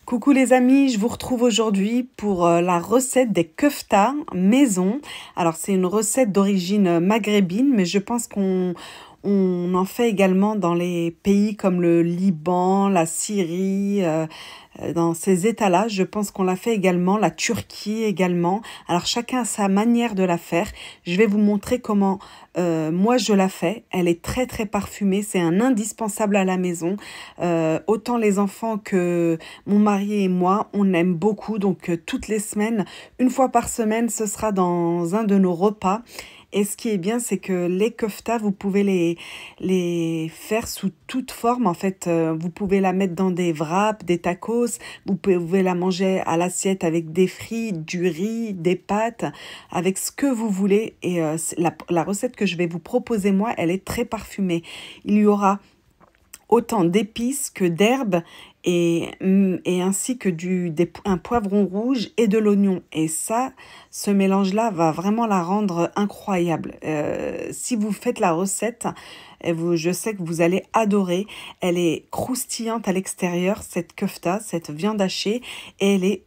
Coucou les amis, je vous retrouve aujourd'hui pour la recette des keftas maison. Alors c'est une recette d'origine maghrébine, mais je pense qu'on en fait également dans les pays comme le Liban, la Syrie, dans ces États-là. Je pense qu'on l'a fait également, la Turquie également. Alors chacun a sa manière de la faire. Je vais vous montrer comment moi je la fais. Elle est très très parfumée, c'est un indispensable à la maison. Autant les enfants que mon mari et moi, on aime beaucoup. Donc toutes les semaines, une fois par semaine, ce sera dans un de nos repas. Et ce qui est bien, c'est que les keftas, vous pouvez les faire sous toute forme. En fait, vous pouvez la mettre dans des wraps, des tacos. Vous pouvez la manger à l'assiette avec des frites, du riz, des pâtes, avec ce que vous voulez. Et la recette que je vais vous proposer, moi, elle est très parfumée. Il y aura autant d'épices que d'herbes et ainsi que un poivron rouge et de l'oignon. Et ça, ce mélange-là va vraiment la rendre incroyable. Si vous faites la recette, je sais que vous allez adorer. Elle est croustillante à l'extérieur, cette kefta, cette viande hachée, et elle est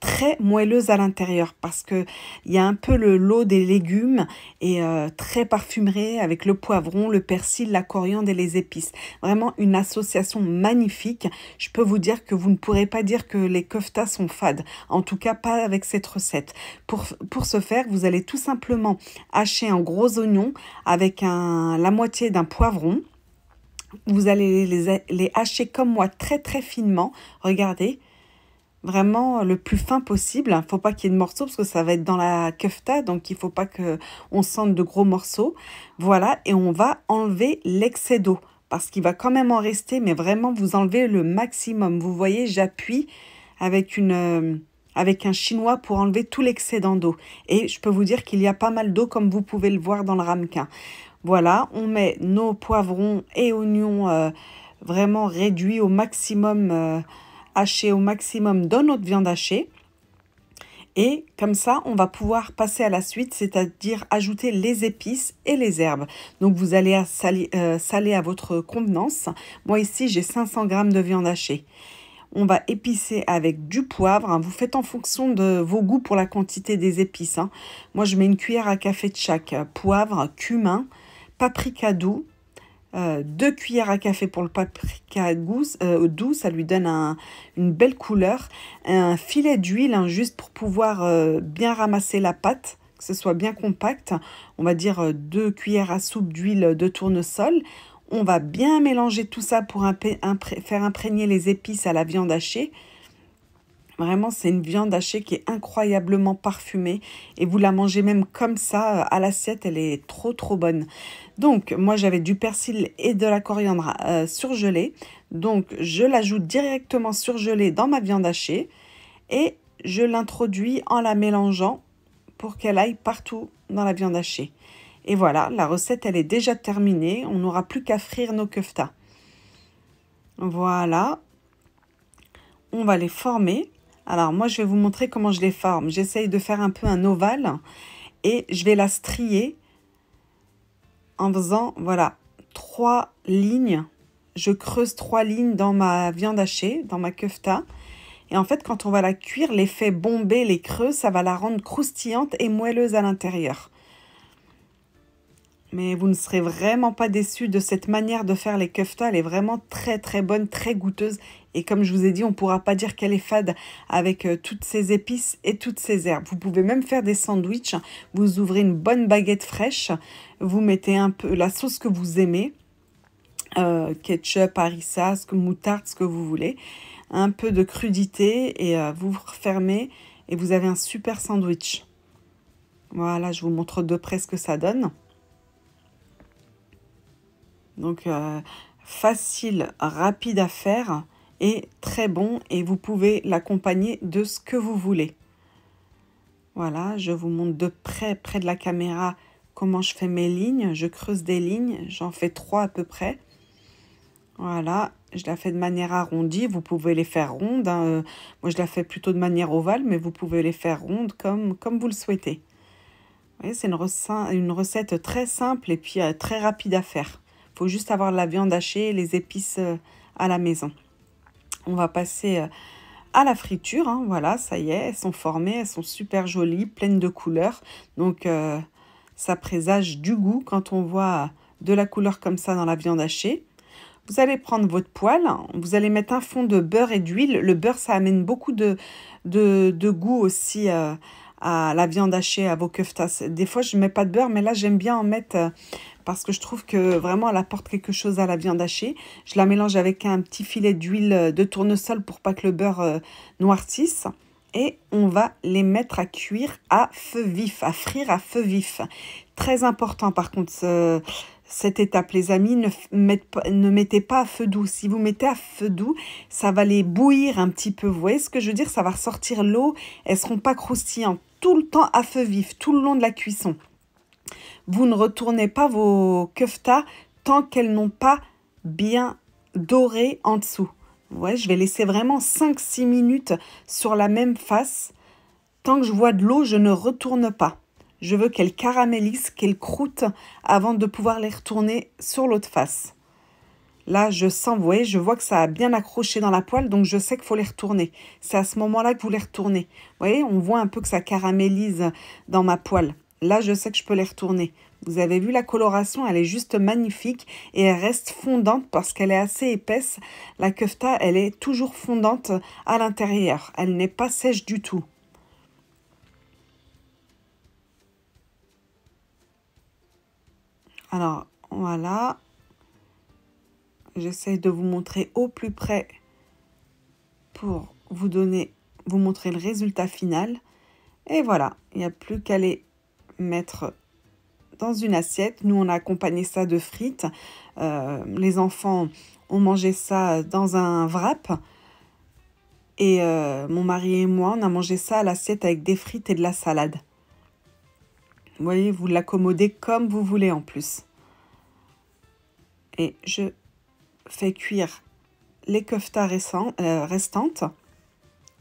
très moelleuse à l'intérieur parce que il y a un peu le lot des légumes et très parfumée avec le poivron, le persil, la coriandre et les épices. Vraiment une association magnifique. Je peux vous dire que vous ne pourrez pas dire que les keftas sont fades. En tout cas, pas avec cette recette. Pour ce faire, vous allez tout simplement hacher un gros oignon avec la moitié d'un poivron. Vous allez les hacher comme moi très très finement. Regardez. Vraiment le plus fin possible. Il ne faut pas qu'il y ait de morceaux parce que ça va être dans la kefta, donc il ne faut pas qu'on sente de gros morceaux. Voilà, et on va enlever l'excès d'eau parce qu'il va quand même en rester, mais vraiment vous enlevez le maximum. Vous voyez, j'appuie avec avec un chinois pour enlever tout l'excédent d'eau. Et je peux vous dire qu'il y a pas mal d'eau comme vous pouvez le voir dans le ramequin. Voilà, on met nos poivrons et oignons vraiment réduits au maximum, hachés au maximum dans notre viande hachée. Et comme ça, on va pouvoir passer à la suite, c'est-à-dire ajouter les épices et les herbes. Donc vous allez saler à votre convenance. Moi ici, j'ai 500 g de viande hachée. On va épicer avec du poivre. Hein. Vous faites en fonction de vos goûts pour la quantité des épices. Hein. Moi, je mets une cuillère à café de chaque. Poivre, cumin, paprika doux, 2 cuillères à café pour le paprika doux, ça lui donne une belle couleur. Un filet d'huile, hein, juste pour pouvoir bien ramasser la pâte, que ce soit bien compact. On va dire 2 cuillères à soupe d'huile de tournesol. On va bien mélanger tout ça pour faire imprégner les épices à la viande hachée. Vraiment, c'est une viande hachée qui est incroyablement parfumée et vous la mangez même comme ça à l'assiette, elle est trop trop bonne. Donc, moi j'avais du persil et de la coriandre surgelée. Donc, je l'ajoute directement surgelée dans ma viande hachée et je l'introduis en la mélangeant pour qu'elle aille partout dans la viande hachée. Et voilà, la recette elle est déjà terminée, on n'aura plus qu'à frire nos keftas. Voilà, on va les former. Alors, moi, je vais vous montrer comment je les forme. J'essaye de faire un peu un ovale et je vais la strier en faisant, voilà, 3 lignes. Je creuse 3 lignes dans ma viande hachée, dans ma kefta. Et en fait, quand on va la cuire, l'effet bombé, les creux, ça va la rendre croustillante et moelleuse à l'intérieur. Mais vous ne serez vraiment pas déçus de cette manière de faire les keftas. Elle est vraiment très très bonne, très goûteuse. Et comme je vous ai dit, on ne pourra pas dire qu'elle est fade avec toutes ces épices et toutes ces herbes. Vous pouvez même faire des sandwichs. Vous ouvrez une bonne baguette fraîche. Vous mettez un peu la sauce que vous aimez. Ketchup, harissa, moutarde, ce que vous voulez. Un peu de crudité et vous refermez et vous avez un super sandwich. Voilà, je vous montre de près ce que ça donne. Donc, facile, rapide à faire et très bon. Et vous pouvez l'accompagner de ce que vous voulez. Voilà, je vous montre de près de la caméra, comment je fais mes lignes. Je creuse des lignes, j'en fais 3 à peu près. Voilà, je la fais de manière arrondie. Vous pouvez les faire rondes. Hein. Moi, je la fais plutôt de manière ovale, mais vous pouvez les faire rondes comme vous le souhaitez. Vous voyez, c'est une recette très simple et puis très rapide à faire. Il faut juste avoir la viande hachée et les épices à la maison. On va passer à la friture, hein. Voilà, ça y est, elles sont formées, elles sont super jolies, pleines de couleurs. Donc, ça présage du goût quand on voit de la couleur comme ça dans la viande hachée. Vous allez prendre votre poêle, vous allez mettre un fond de beurre et d'huile. Le beurre, ça amène beaucoup de goût aussi à la viande hachée, à vos keftas. Des fois, je ne mets pas de beurre, mais là, j'aime bien en mettre parce que je trouve que vraiment, elle apporte quelque chose à la viande hachée. Je la mélange avec un petit filet d'huile de tournesol pour pas que le beurre noircisse. Et on va les mettre à cuire à feu vif, à frire à feu vif. Très important, par contre, cette étape, les amis, ne mettez pas à feu doux. Si vous mettez à feu doux, ça va les bouillir un petit peu. Vous voyez ce que je veux dire? Ça va ressortir l'eau. Elles ne seront pas croustillantes. Tout le temps à feu vif, tout le long de la cuisson. Vous ne retournez pas vos keftas tant qu'elles n'ont pas bien doré en dessous. Ouais, je vais laisser vraiment 5-6 minutes sur la même face. Tant que je vois de l'eau, je ne retourne pas. Je veux qu'elles caramélisent, qu'elles croûtent avant de pouvoir les retourner sur l'autre face. Là, je sens, vous voyez, je vois que ça a bien accroché dans la poêle, donc je sais qu'il faut les retourner. C'est à ce moment-là que vous les retournez. Vous voyez, on voit un peu que ça caramélise dans ma poêle. Là, je sais que je peux les retourner. Vous avez vu la coloration, elle est juste magnifique et elle reste fondante parce qu'elle est assez épaisse. La kefta, elle est toujours fondante à l'intérieur. Elle n'est pas sèche du tout. Alors, voilà. J'essaie de vous montrer au plus près pour vous montrer le résultat final. Et voilà, il n'y a plus qu'à les mettre dans une assiette. Nous, on a accompagné ça de frites. Les enfants ont mangé ça dans un wrap. Et mon mari et moi, on a mangé ça à l'assiette avec des frites et de la salade. Vous voyez, vous l'accommodez comme vous voulez en plus. Et je fais cuire les keftas restantes.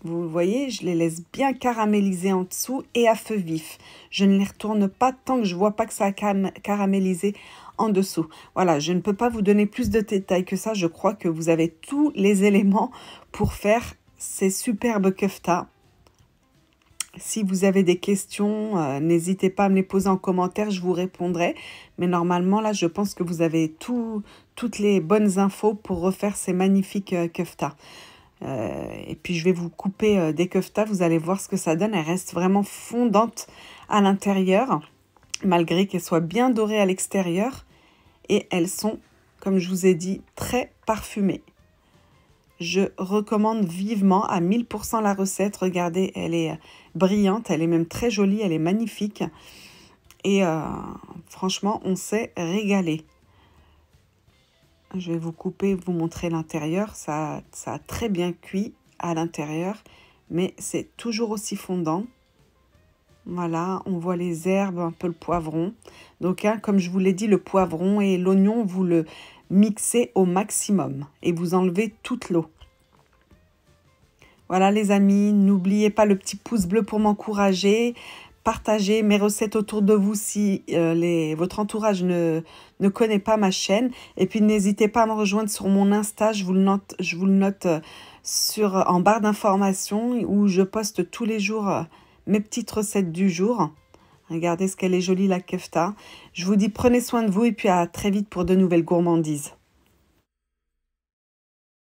Vous voyez, je les laisse bien caraméliser en dessous et à feu vif. Je ne les retourne pas tant que je ne vois pas que ça a caramélisé en dessous. Voilà, je ne peux pas vous donner plus de détails que ça. Je crois que vous avez tous les éléments pour faire ces superbes keftas. Si vous avez des questions, n'hésitez pas à me les poser en commentaire, je vous répondrai. Mais normalement, là, je pense que vous avez toutes les bonnes infos pour refaire ces magnifiques keftas. Et puis, je vais vous couper des keftas, vous allez voir ce que ça donne. Elles restent vraiment fondantes à l'intérieur, malgré qu'elles soient bien dorées à l'extérieur. Et elles sont, comme je vous ai dit, très parfumées. Je recommande vivement à 1000% la recette. Regardez, elle est brillante, elle est même très jolie, elle est magnifique. Et franchement, on s'est régalé. Je vais vous couper, vous montrer l'intérieur. Ça a très bien cuit à l'intérieur, mais c'est toujours aussi fondant. Voilà, on voit les herbes, un peu le poivron. Donc, comme je vous l'ai dit, le poivron et l'oignon, vous le mixez au maximum et vous enlevez toute l'eau. Voilà les amis, n'oubliez pas le petit pouce bleu pour m'encourager. Partagez mes recettes autour de vous si votre entourage ne connaît pas ma chaîne. Et puis n'hésitez pas à me rejoindre sur mon Insta, je vous le note en barre d'informations où je poste tous les jours mes petites recettes du jour. Regardez ce qu'elle est jolie la kefta. Je vous dis prenez soin de vous et puis à très vite pour de nouvelles gourmandises.